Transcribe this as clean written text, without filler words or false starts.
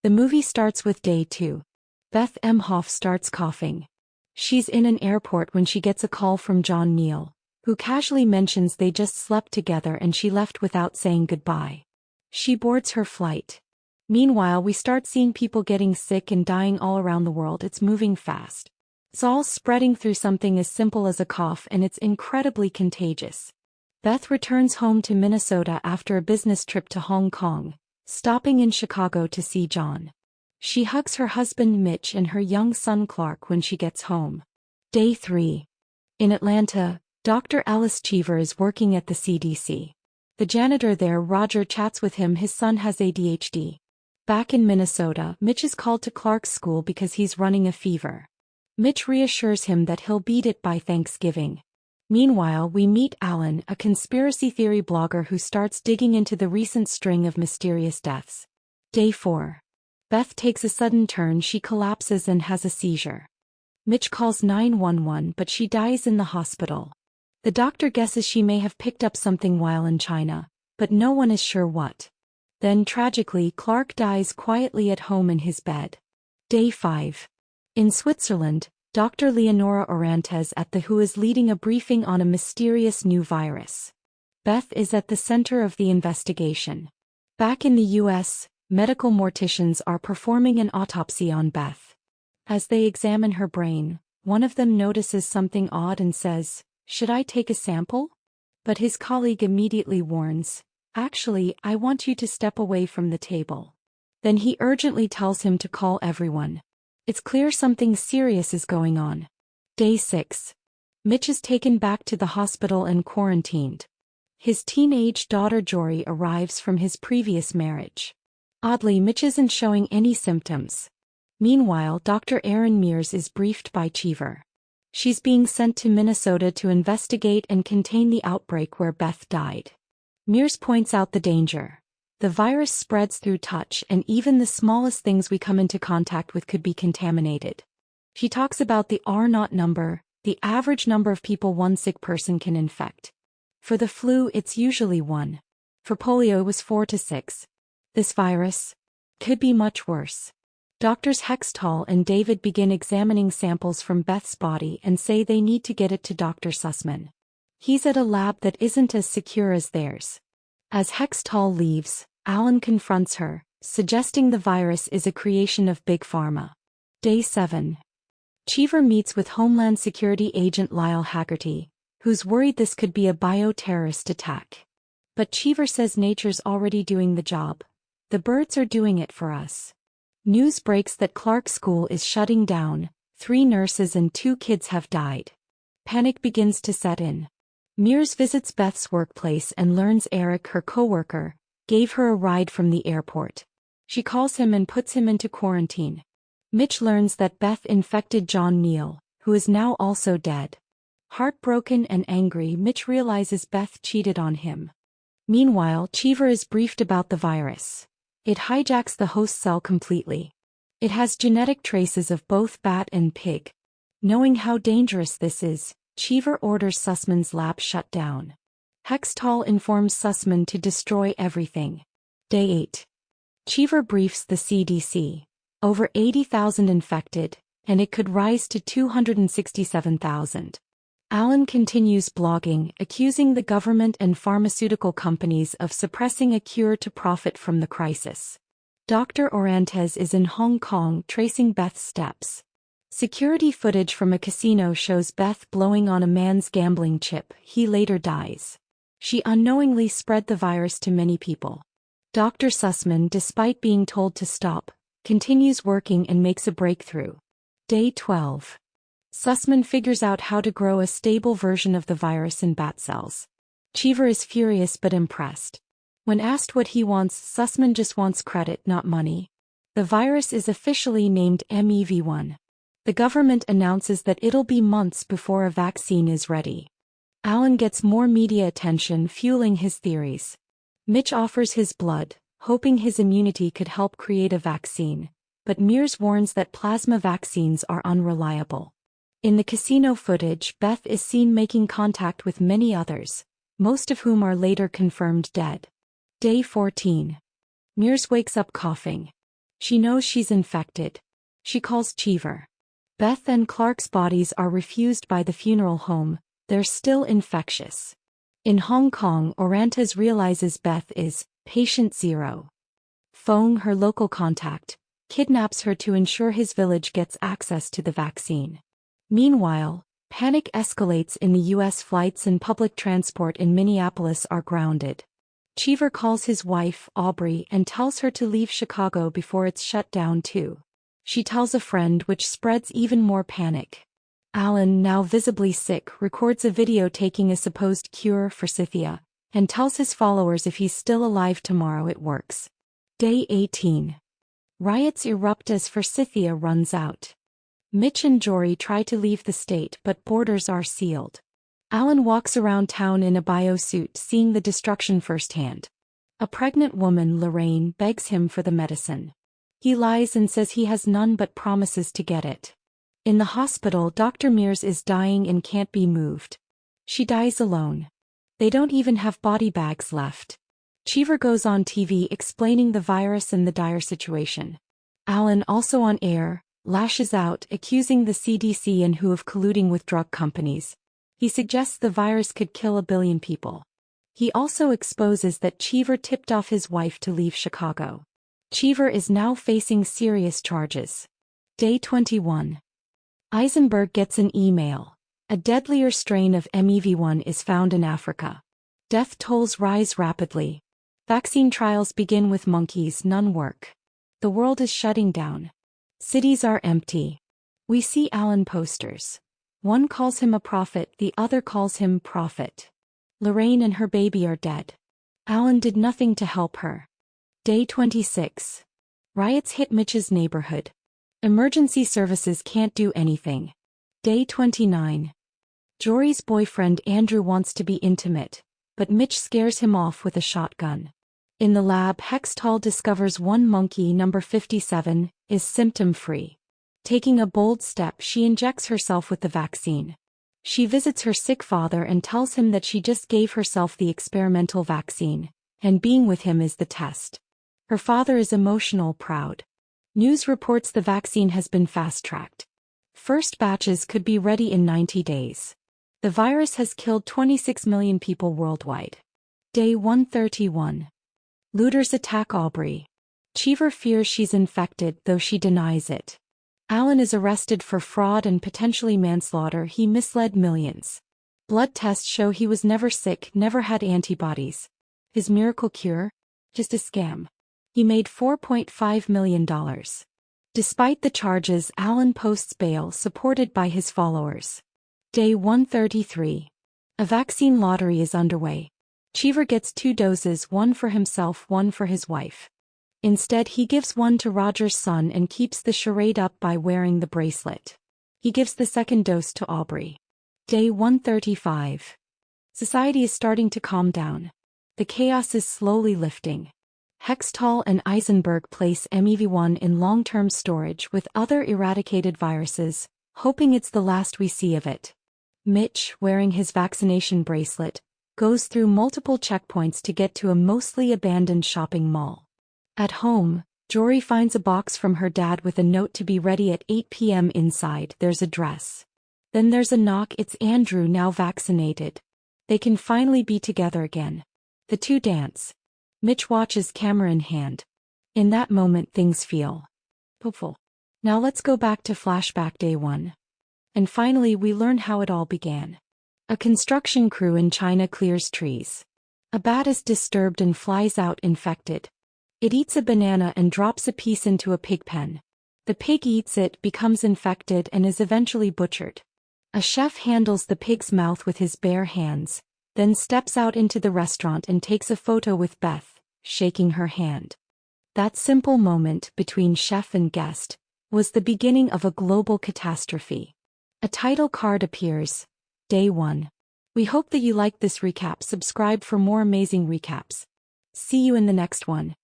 The movie starts with day 2. Beth Emhoff starts coughing. She's in an airport when she gets a call from John Neal, who casually mentions they just slept together and she left without saying goodbye. She boards her flight. Meanwhile, we start seeing people getting sick and dying all around the world. It's moving fast. It's all spreading through something as simple as a cough, and it's incredibly contagious. Beth returns home to Minnesota after a business trip to Hong Kong, stopping in Chicago to see John. She hugs her husband Mitch and her young son Clark when she gets home. Day 3. In Atlanta, Dr. Alice Cheever is working at the CDC. The janitor there, Roger, chats with him. His son has ADHD. Back in Minnesota, Mitch is called to Clark's school because he's running a fever. Mitch reassures him that he'll beat it by Thanksgiving. Meanwhile, we meet Alan, a conspiracy theory blogger who starts digging into the recent string of mysterious deaths. Day 4. Beth takes a sudden turn. She collapses and has a seizure. Mitch calls 911, but she dies in the hospital. The doctor guesses she may have picked up something while in China, but no one is sure what. Then tragically, Clark dies quietly at home in his bed. Day 5. In Switzerland, Dr. Leonora Orantes at the WHO is leading a briefing on a mysterious new virus. Beth is at the center of the investigation. Back in the US, medical morticians are performing an autopsy on Beth. As they examine her brain, one of them notices something odd and says, "Should I take a sample?" But his colleague immediately warns, "Actually, I want you to step away from the table." Then he urgently tells him to call everyone. It's clear something serious is going on. Day 6. Mitch is taken back to the hospital and quarantined. His teenage daughter Jory arrives from his previous marriage. Oddly, Mitch isn't showing any symptoms. Meanwhile, Dr. Erin Mears is briefed by Cheever. She's being sent to Minnesota to investigate and contain the outbreak where Beth died. Mears points out the danger. The virus spreads through touch, and even the smallest things we come into contact with could be contaminated. She talks about the R0 number, the average number of people one sick person can infect. For the flu, it's usually 1. For polio, it was 4 to 6. This virus could be much worse. Doctors Hextall and David begin examining samples from Beth's body and say they need to get it to Dr. Sussman. He's at a lab that isn't as secure as theirs. As Hextall leaves, Alan confronts her, suggesting the virus is a creation of Big Pharma. Day 7. Cheever meets with Homeland Security agent Lyle Haggerty, who's worried this could be a bioterrorist attack. But Cheever says nature's already doing the job. The birds are doing it for us. News breaks that Clark's school is shutting down. 3 nurses and 2 kids have died. Panic begins to set in. Mears visits Beth's workplace and learns Eric, her co-worker, gave her a ride from the airport. She calls him and puts him into quarantine. Mitch learns that Beth infected John Neal, who is now also dead. Heartbroken and angry, Mitch realizes Beth cheated on him. Meanwhile, Cheever is briefed about the virus. It hijacks the host cell completely. It has genetic traces of both bat and pig. Knowing how dangerous this is, Cheever orders Sussman's lab shut down. Hextall informs Sussman to destroy everything. Day 8. Cheever briefs the CDC. Over 80,000 infected, and it could rise to 267,000. Alan continues blogging, accusing the government and pharmaceutical companies of suppressing a cure to profit from the crisis. Dr. Orantes is in Hong Kong tracing Beth's steps. Security footage from a casino shows Beth blowing on a man's gambling chip. He later dies. She unknowingly spread the virus to many people. Dr. Sussman, despite being told to stop, continues working and makes a breakthrough. Day 12. Sussman figures out how to grow a stable version of the virus in bat cells. Cheever is furious but impressed. When asked what he wants, Sussman just wants credit, not money. The virus is officially named MEV1. The government announces that it'll be months before a vaccine is ready. Alan gets more media attention, fueling his theories. Mitch offers his blood, hoping his immunity could help create a vaccine, but Mears warns that plasma vaccines are unreliable. In the casino footage, Beth is seen making contact with many others, most of whom are later confirmed dead. Day 14. Mears wakes up coughing. She knows she's infected. She calls Cheever. Beth and Clark's bodies are refused by the funeral home. They're still infectious. In Hong Kong, Orantes realizes Beth is patient zero. Fong, her local contact, kidnaps her to ensure his village gets access to the vaccine. Meanwhile, panic escalates in the U.S. Flights and public transport in Minneapolis are grounded. Cheever calls his wife, Aubrey, and tells her to leave Chicago before it's shut down too. She tells a friend, which spreads even more panic. Alan, now visibly sick, records a video taking a supposed cure for Scythia, and tells his followers if he's still alive tomorrow it works. Day 18. Riots erupt as Forsythia runs out. Mitch and Jory try to leave the state but borders are sealed. Alan walks around town in a biosuit seeing the destruction firsthand. A pregnant woman, Lorraine, begs him for the medicine. He lies and says he has none but promises to get it. In the hospital, Dr. Mears is dying and can't be moved. She dies alone. They don't even have body bags left. Cheever goes on TV explaining the virus and the dire situation. Alan, also on air, lashes out, accusing the CDC and WHO of colluding with drug companies. He suggests the virus could kill 1 billion people. He also exposes that Cheever tipped off his wife to leave Chicago. Cheever is now facing serious charges. Day 21. Eisenberg gets an email. A deadlier strain of MEV1 is found in Africa. Death tolls rise rapidly. Vaccine trials begin with monkeys, none work. The world is shutting down. Cities are empty. We see Alan posters. One calls him a prophet, the other calls him prophet. Lorraine and her baby are dead. Alan did nothing to help her. Day 26. Riots hit Mitch's neighborhood. Emergency services can't do anything. Day 29. Jory's boyfriend Andrew wants to be intimate, but Mitch scares him off with a shotgun. In the lab, Hextall discovers one monkey, number 57, is symptom-free. Taking a bold step, she injects herself with the vaccine. She visits her sick father and tells him that she just gave herself the experimental vaccine, and being with him is the test. Her father is emotional, proud. News reports the vaccine has been fast-tracked. First batches could be ready in 90 days. The virus has killed 26 million people worldwide. Day 131. Looters attack Aubrey. Cheever fears she's infected, though she denies it. Alan is arrested for fraud and potentially manslaughter. He misled millions. Blood tests show he was never sick, never had antibodies. His miracle cure? Just a scam. He made $4.5 million. Despite the charges, Alan posts bail supported by his followers. Day 133. A vaccine lottery is underway. Cheever gets 2 doses, one for himself, one for his wife. Instead, he gives one to Roger's son and keeps the charade up by wearing the bracelet. He gives the second dose to Aubrey. Day 135. Society is starting to calm down. The chaos is slowly lifting. Hextall and Eisenberg place MEV1 in long-term storage with other eradicated viruses, hoping it's the last we see of it. Mitch, wearing his vaccination bracelet, goes through multiple checkpoints to get to a mostly abandoned shopping mall. At home, Jory finds a box from her dad with a note to be ready at 8 p.m. Inside, there's a dress. Then there's a knock. It's Andrew, now vaccinated. They can finally be together again. The two dance. Mitch watches, camera in hand. In that moment, things feel hopeful. Now let's go back to flashback day 1. And finally, we learn how it all began. A construction crew in China clears trees. A bat is disturbed and flies out infected. It eats a banana and drops a piece into a pig pen. The pig eats it, becomes infected, and is eventually butchered. A chef handles the pig's mouth with his bare hands, then steps out into the restaurant and takes a photo with Beth, shaking her hand. That simple moment between chef and guest was the beginning of a global catastrophe. A title card appears. Day 1. We hope that you liked this recap. Subscribe for more amazing recaps. See you in the next one.